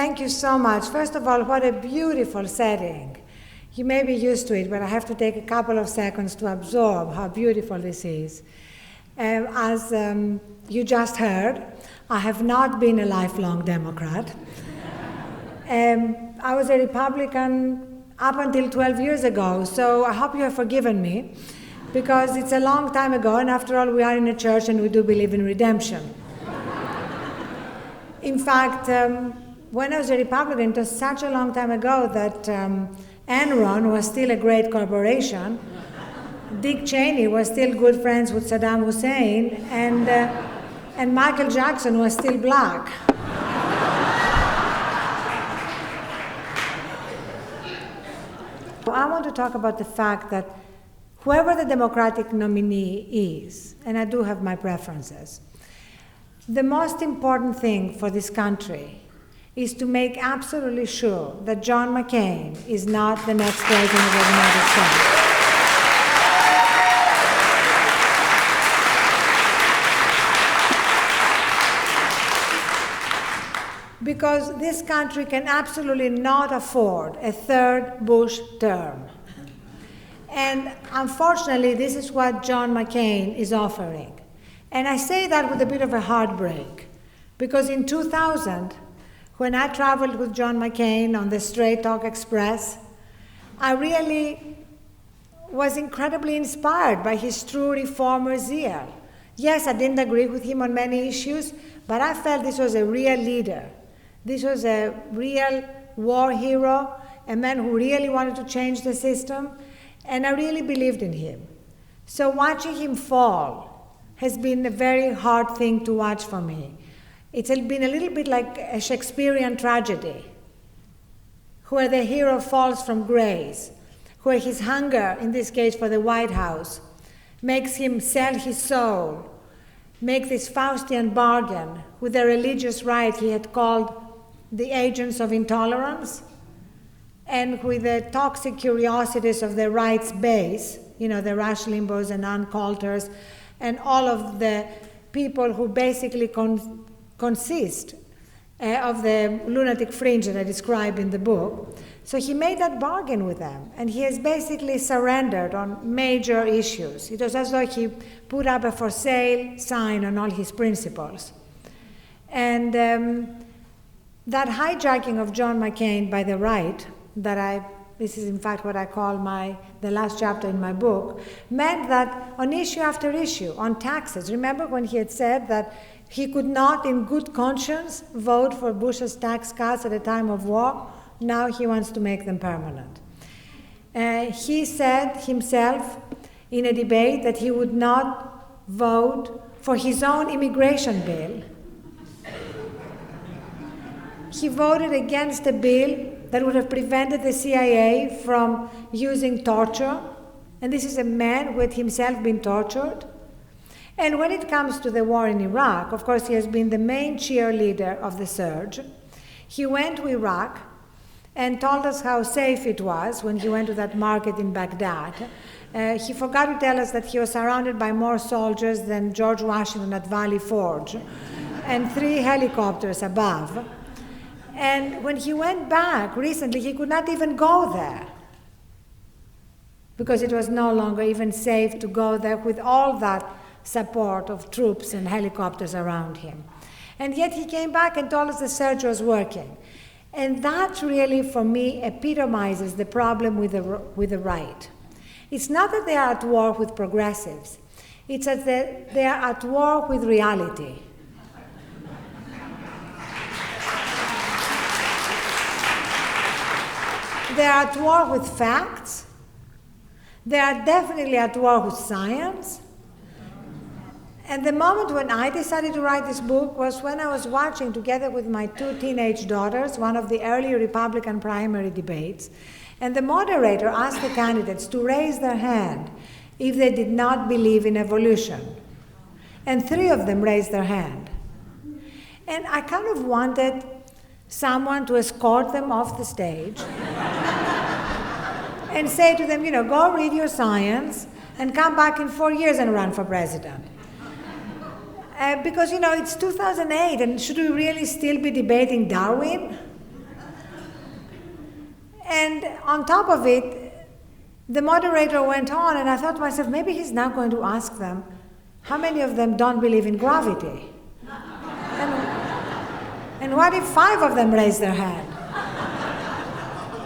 thank you so much. First of all, what a beautiful setting. You may be used to it, but I have to take a couple of seconds to absorb how beautiful this is. As you just heard, I have not been a lifelong Democrat. I was a Republican up until 12 years ago, so I hope you have forgiven me, because it's a long time ago, and after all, we are in a church and we do believe in redemption. In fact, when I was a Republican, it was such a long time ago that Enron was still a great corporation, Dick Cheney was still good friends with Saddam Hussein, and Michael Jackson was still black. I want to talk about the fact that whoever the Democratic nominee is, and I do have my preferences, the most important thing for this country is to make absolutely sure that John McCain is not the next president of the United States. Because this country can absolutely not afford a third Bush term. And unfortunately, this is what John McCain is offering. And I say that with a bit of a heartbreak, because in 2000, when I traveled with John McCain on the Straight Talk Express, I really was incredibly inspired by his true reformer zeal. Yes, I didn't agree with him on many issues, but I felt this was a real leader. This was a real war hero, a man who really wanted to change the system, and I really believed in him. So watching him fall has been a very hard thing to watch for me. It's been a little bit like a Shakespearean tragedy, where the hero falls from grace, where his hunger, in this case for the White House, makes him sell his soul, make this Faustian bargain with the religious right he had called the agents of intolerance, and with the toxic curiosities of the right's base, you know, the Rush Limbaughs and Ann Coulters, and all of the people who basically consist of the lunatic fringe that I describe in the book. So he made that bargain with them, and he has basically surrendered on major issues. It was as though he put up a for sale sign on all his principles. And that hijacking of John McCain by the right, this is in fact what I call the last chapter in my book, meant that on issue after issue, on taxes, remember when he had said that he could not in good conscience vote for Bush's tax cuts at a time of war? Now he wants to make them permanent. He said himself in a debate that he would not vote for his own immigration bill. He voted against a bill that would have prevented the CIA from using torture. And this is a man who had himself been tortured. And when it comes to the war in Iraq, of course, he has been the main cheerleader of the surge. He went to Iraq and told us how safe it was when he went to that market in Baghdad. He forgot to tell us that he was surrounded by more soldiers than George Washington at Valley Forge, and 3 helicopters above. And when he went back recently, he could not even go there, because it was no longer even safe to go there with all that support of troops and helicopters around him. And yet he came back and told us the surge was working. And that really, for me, epitomizes the problem with the right. It's not that they are at war with progressives. It's that they are at war with reality. They are at war with facts. They are definitely at war with science. And the moment when I decided to write this book was when I was watching, together with my 2 teenage daughters, one of the early Republican primary debates, and the moderator asked the candidates to raise their hand if they did not believe in evolution. And 3 of them raised their hand. And I kind of wanted someone to escort them off the stage and say to them, go read your science and come back in 4 years and run for president. Because, it's 2008, and should we really still be debating Darwin? on top of it, the moderator went on, and I thought to myself, maybe he's now going to ask them, how many of them don't believe in gravity? And what if 5 of them raise their hand?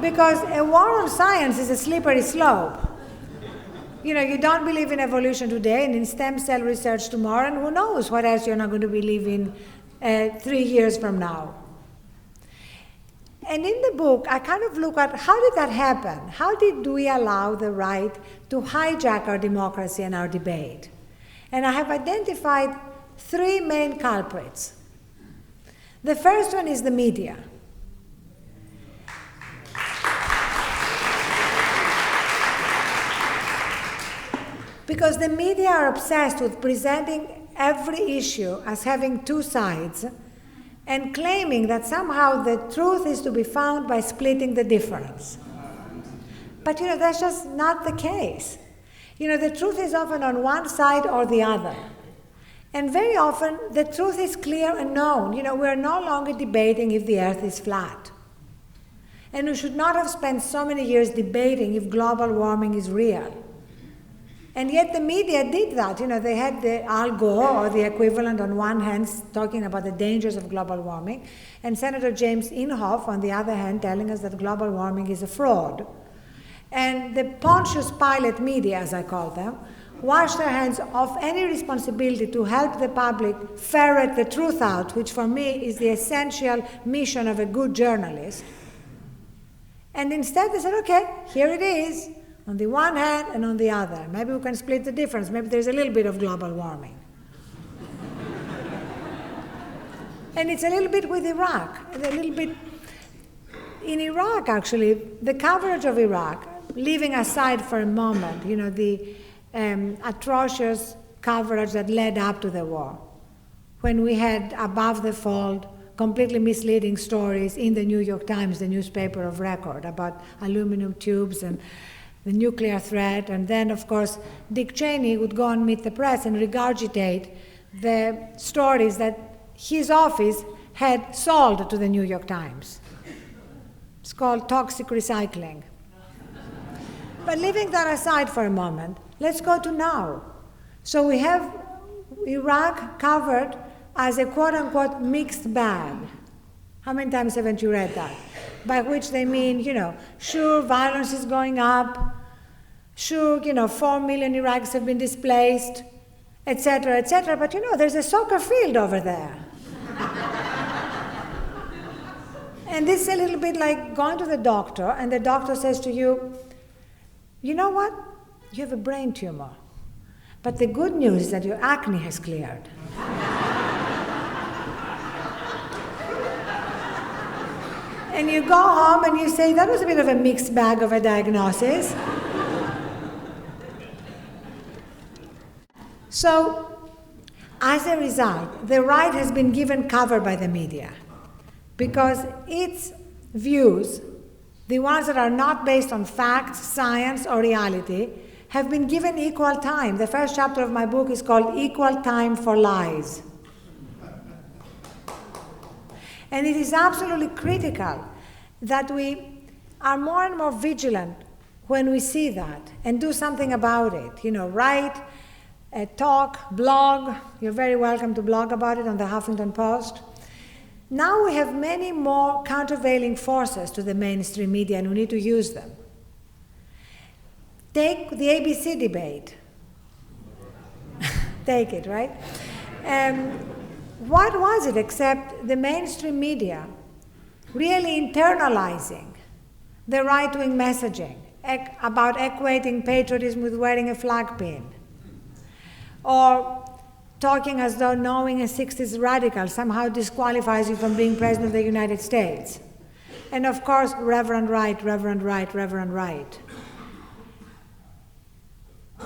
Because a war on science is a slippery slope. You know, you don't believe in evolution today and in stem cell research tomorrow, and who knows what else you're not going to believe in 3 years from now. And in the book, I kind of look at how did that happen? How did we allow the right to hijack our democracy and our debate? And I have identified 3 main culprits. The first one is the media. Because the media are obsessed with presenting every issue as having 2 sides and claiming that somehow the truth is to be found by splitting the difference. But you know, that's just not the case. You know, the truth is often on one side or the other. And very often, the truth is clear and known. You know, we're no longer debating if the earth is flat. And we should not have spent so many years debating if global warming is real. And yet the media did that. You know, they had the Al Gore, or the equivalent on one hand, talking about the dangers of global warming, and Senator James Inhofe, on the other hand, telling us that global warming is a fraud. And the Pontius Pilate media, as I call them, washed their hands of any responsibility to help the public ferret the truth out, which for me is the essential mission of a good journalist. And instead they said, okay, here it is, on the one hand and on the other. Maybe we can split the difference. Maybe there's a little bit of global warming. And it's a little bit with Iraq, and a little bit in Iraq, actually, the coverage of Iraq, leaving aside for a moment, you know, the atrocious coverage that led up to the war, when we had above the fold, completely misleading stories in the New York Times, the newspaper of record, about aluminum tubes and the nuclear threat. And then, of course, Dick Cheney would go and meet the press and regurgitate the stories that his office had sold to the New York Times. It's called toxic recycling. But leaving that aside for a moment, let's go to now. So we have Iraq covered as a quote-unquote mixed bag. How many times haven't you read that? By which they mean, you know, sure, violence is going up, sure, you know, 4 million Iraqis have been displaced, etc., etc., but you know, there's a soccer field over there. And this is a little bit like going to the doctor, and the doctor says to you, you know what? You have a brain tumor. But the good news is that your acne has cleared. And you go home and you say, that was a bit of a mixed bag of a diagnosis. So, as a result, the right has been given cover by the media because its views, the ones that are not based on facts, science, or reality, have been given equal time. The first chapter of my book is called Equal Time for Lies. And it is absolutely critical that we are more and more vigilant when we see that and do something about it. You know, write, talk, blog. You're very welcome to blog about it on the Huffington Post. Now we have many more countervailing forces to the mainstream media, and we need to use them. Take the ABC debate. Take it, right? What was it except the mainstream media really internalizing the right-wing messaging about equating patriotism with wearing a flag pin, or talking as though knowing a 60s radical somehow disqualifies you from being president of the United States. And of course, Reverend Right, Reverend Right, Reverend Right.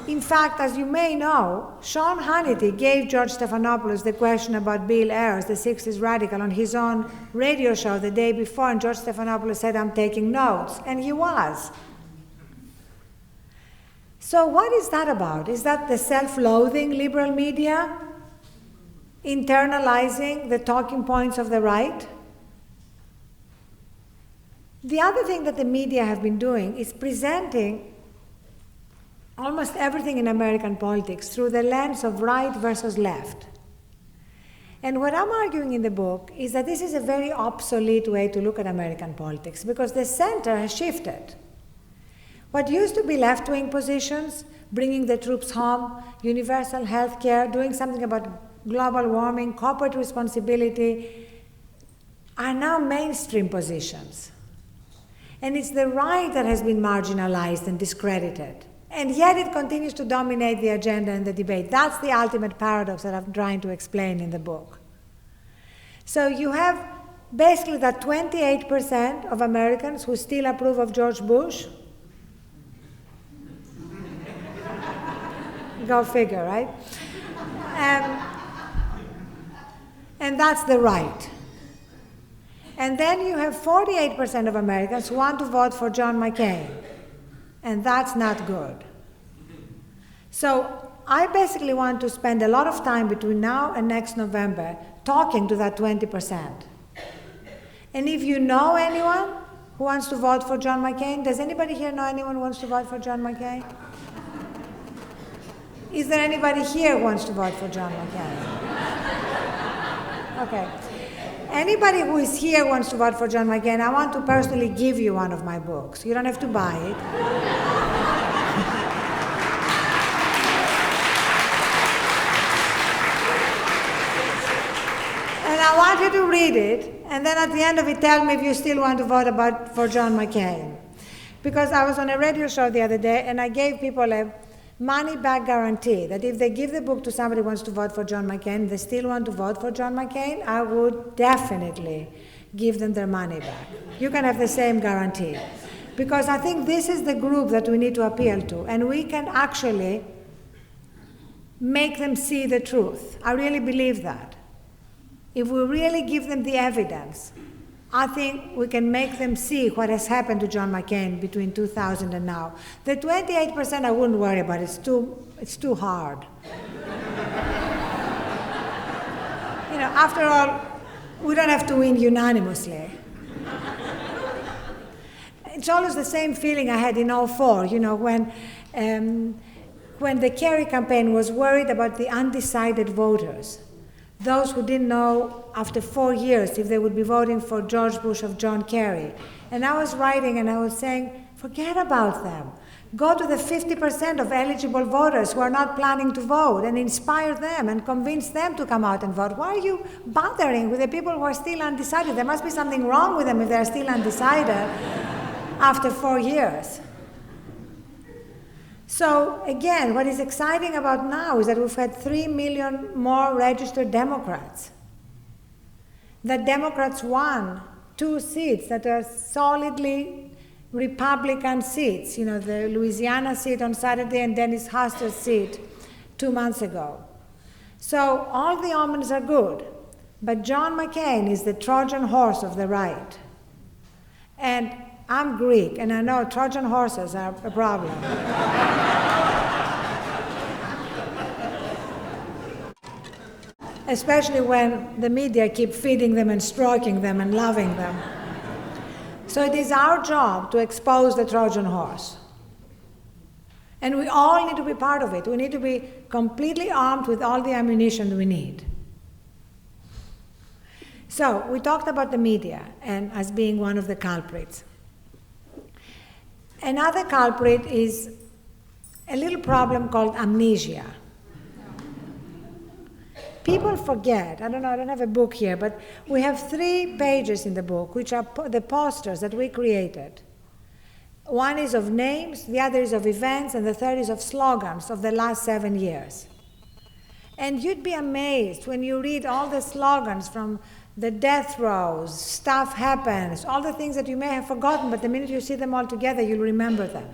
In fact, as you may know, Sean Hannity gave George Stephanopoulos the question about Bill Ayers, the 60s radical, on his own radio show the day before, and George Stephanopoulos said, I'm taking notes, and he was. So what is that about? Is that the self-loathing liberal media internalizing the talking points of the right? The other thing that the media have been doing is presenting almost everything in American politics through the lens of right versus left. And what I'm arguing in the book is that this is a very obsolete way to look at American politics because the center has shifted. What used to be left-wing positions, bringing the troops home, universal health care, doing something about global warming, corporate responsibility, are now mainstream positions. And it's the right that has been marginalized and discredited. And yet it continues to dominate the agenda and the debate. That's the ultimate paradox that I'm trying to explain in the book. So you have basically that 28% of Americans who still approve of George Bush. Go figure, right? And that's the right. And then you have 48% of Americans who want to vote for John McCain. And that's not good. So I basically want to spend a lot of time between now and next November talking to that 20%. And if you know anyone who wants to vote for John McCain, does anybody here know anyone who wants to vote for John McCain? Is there anybody here who wants to vote for John McCain? Okay. Anybody who is here wants to vote for John McCain, I want to personally give you one of my books. You don't have to buy it. And I want you to read it, and then at the end of it, tell me if you still want to vote for John McCain. Because I was on a radio show the other day, and I gave people a money-back guarantee that if they give the book to somebody who wants to vote for John McCain, they still want to vote for John McCain, I would definitely give them their money back. You can have the same guarantee. Because I think this is the group that we need to appeal to, and we can actually make them see the truth. I really believe that. If we really give them the evidence, I think we can make them see what has happened to John McCain between 2000 and now. The 28% I wouldn't worry about. It's too hard. After all, we don't have to win unanimously. It's always the same feeling I had in 2004, when the Kerry campaign was worried about the undecided voters. Those who didn't know after 4 years if they would be voting for George Bush or John Kerry. And I was writing and I was saying, forget about them. Go to the 50% of eligible voters who are not planning to vote and inspire them and convince them to come out and vote. Why are you bothering with the people who are still undecided? There must be something wrong with them if they're still undecided after 4 years. So again, what is exciting about now is that we've had 3 million more registered Democrats. That Democrats won 2 seats that are solidly Republican seats, the Louisiana seat on Saturday and Dennis Hastert seat 2 months ago. So all the omens are good, but John McCain is the Trojan horse of the right. And I'm Greek, and I know Trojan horses are a problem. Especially when the media keep feeding them and stroking them and loving them. So it is our job to expose the Trojan horse. And we all need to be part of it. We need to be completely armed with all the ammunition we need. So we talked about the media and as being one of the culprits. Another culprit is a little problem called amnesia. People forget. I don't have a book here, but we have 3 pages in the book, which are the posters that we created. One is of names, the other is of events, and the third is of slogans of the last 7 years. And you'd be amazed when you read all the slogans from the death rows, stuff happens, all the things that you may have forgotten, but the minute you see them all together, you'll remember them.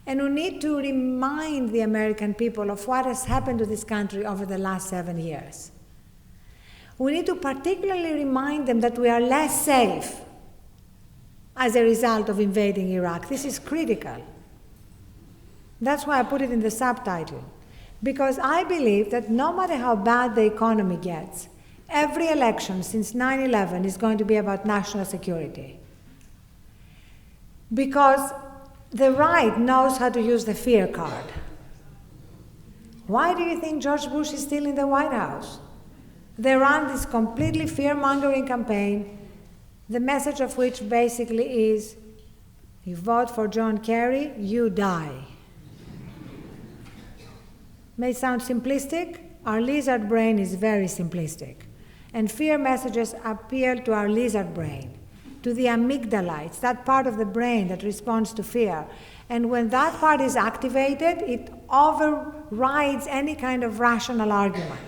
And we need to remind the American people of what has happened to this country over the last 7 years. We need to particularly remind them that we are less safe as a result of invading Iraq. This is critical. That's why I put it in the subtitle. Because I believe that no matter how bad the economy gets, every election since 9/11 is going to be about national security. Because the right knows how to use the fear card. Why do you think George Bush is still in the White House? They run this completely fear-mongering campaign, the message of which basically is, you vote for John Kerry, you die. May sound simplistic. Our lizard brain is very simplistic. And fear messages appeal to our lizard brain, to the amygdala. It's that part of the brain that responds to fear. And when that part is activated, it overrides any kind of rational argument.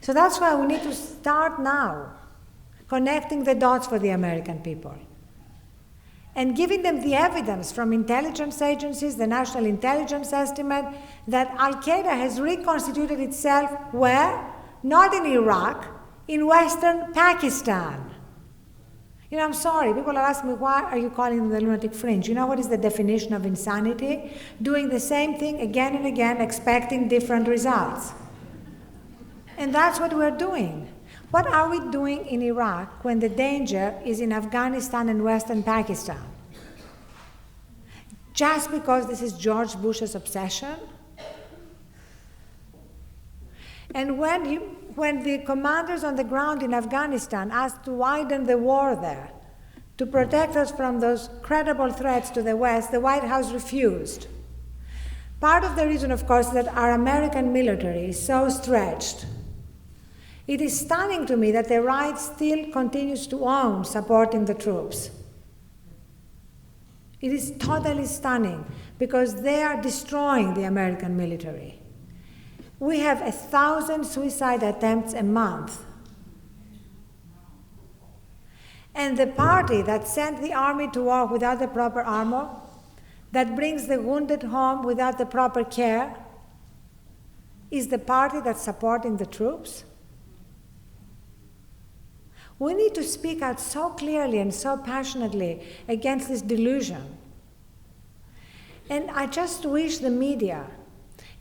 So that's why we need to start now, connecting the dots for the American people and giving them the evidence from intelligence agencies, the National Intelligence Estimate, that Al-Qaeda has reconstituted itself where? Not in Iraq, in Western Pakistan. You know, I'm sorry, people are asking me, why are you calling them the lunatic fringe? You know what is the definition of insanity? Doing the same thing again and again, expecting different results. And that's what we're doing. What are we doing in Iraq when the danger is in Afghanistan and Western Pakistan? Just because this is George Bush's obsession? And when the commanders on the ground in Afghanistan asked to widen the war there, to protect us from those credible threats to the West, the White House refused. Part of the reason, of course, is that our American military is so stretched. It is stunning to me that the right still continues to own supporting the troops. It is totally stunning because they are destroying the American military. We have 1,000 suicide attempts a month. And the party that sent the army to war without the proper armor, that brings the wounded home without the proper care, is the party that's supporting the troops. We need to speak out so clearly and so passionately against this delusion. And I just wish the media,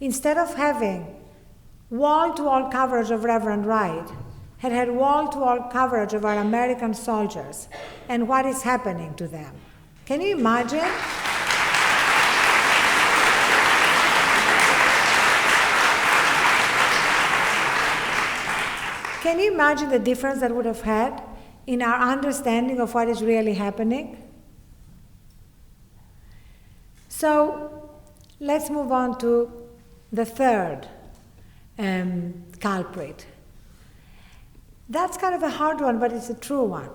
instead of having wall-to-wall coverage of Reverend Wright, had wall-to-wall coverage of our American soldiers and what is happening to them. Can you imagine? Can you imagine the difference that would have had in our understanding of what is really happening? So let's move on to the third culprit. That's kind of a hard one, but it's a true one.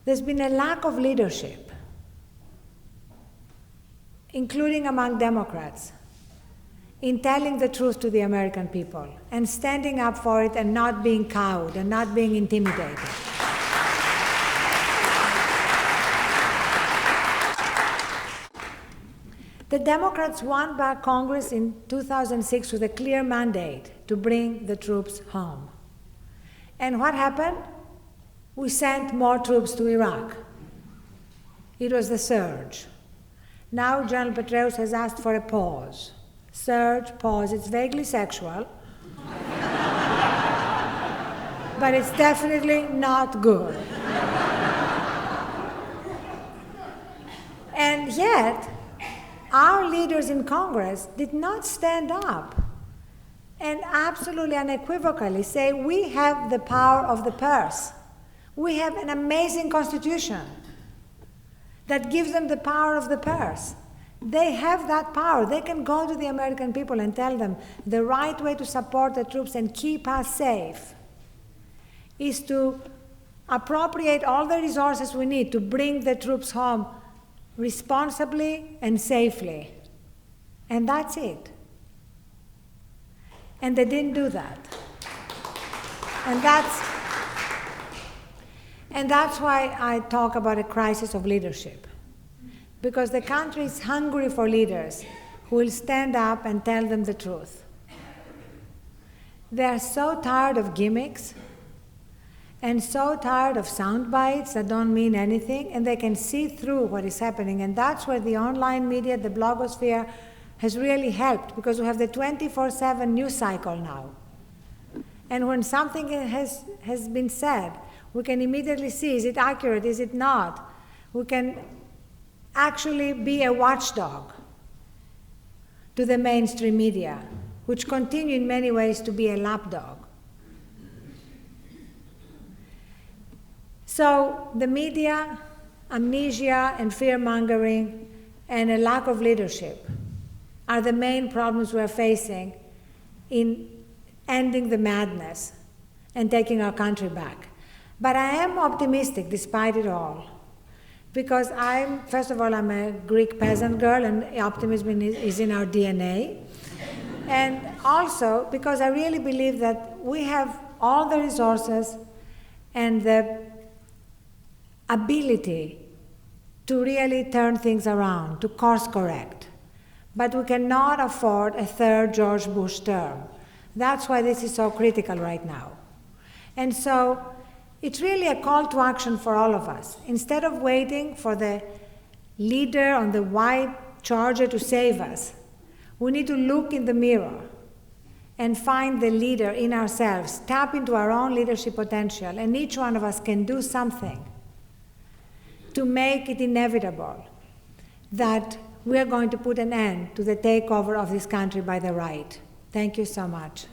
There's been a lack of leadership, including among Democrats, in telling the truth to the American people and standing up for it and not being cowed and not being intimidated. The Democrats won back Congress in 2006 with a clear mandate to bring the troops home. And what happened? We sent more troops to Iraq. It was the surge. Now General Petraeus has asked for a pause. Surge, pause, it's vaguely sexual, but it's definitely not good. And yet, our leaders in Congress did not stand up and absolutely unequivocally say, we have the power of the purse. We have an amazing constitution that gives them the power of the purse. They have that power. They can go to the American people and tell them the right way to support the troops and keep us safe is to appropriate all the resources we need to bring the troops home responsibly and safely. And that's it. And they didn't do that. And that's why I talk about a crisis of leadership. Because the country is hungry for leaders who will stand up and tell them the truth. They are so tired of gimmicks and so tired of sound bites that don't mean anything, and they can see through what is happening. And that's where the online media, the blogosphere, has really helped, because we have the 24/7 news cycle now. And when something has been said, we can immediately see, is it accurate, is it not? We can actually be a watchdog to the mainstream media, which continue in many ways to be a lapdog. So the media, amnesia and fear-mongering, and a lack of leadership are the main problems we're facing in ending the madness and taking our country back. But I am optimistic despite it all, because first of all, I'm a Greek peasant girl, and optimism is in our DNA. And also because I really believe that we have all the resources and the ability to really turn things around, to course correct. But we cannot afford a third George Bush term. That's why this is so critical right now. And so it's really a call to action for all of us. Instead of waiting for the leader on the white charger to save us, we need to look in the mirror and find the leader in ourselves, tap into our own leadership potential, and each one of us can do something to make it inevitable that we are going to put an end to the takeover of this country by the right. Thank you so much.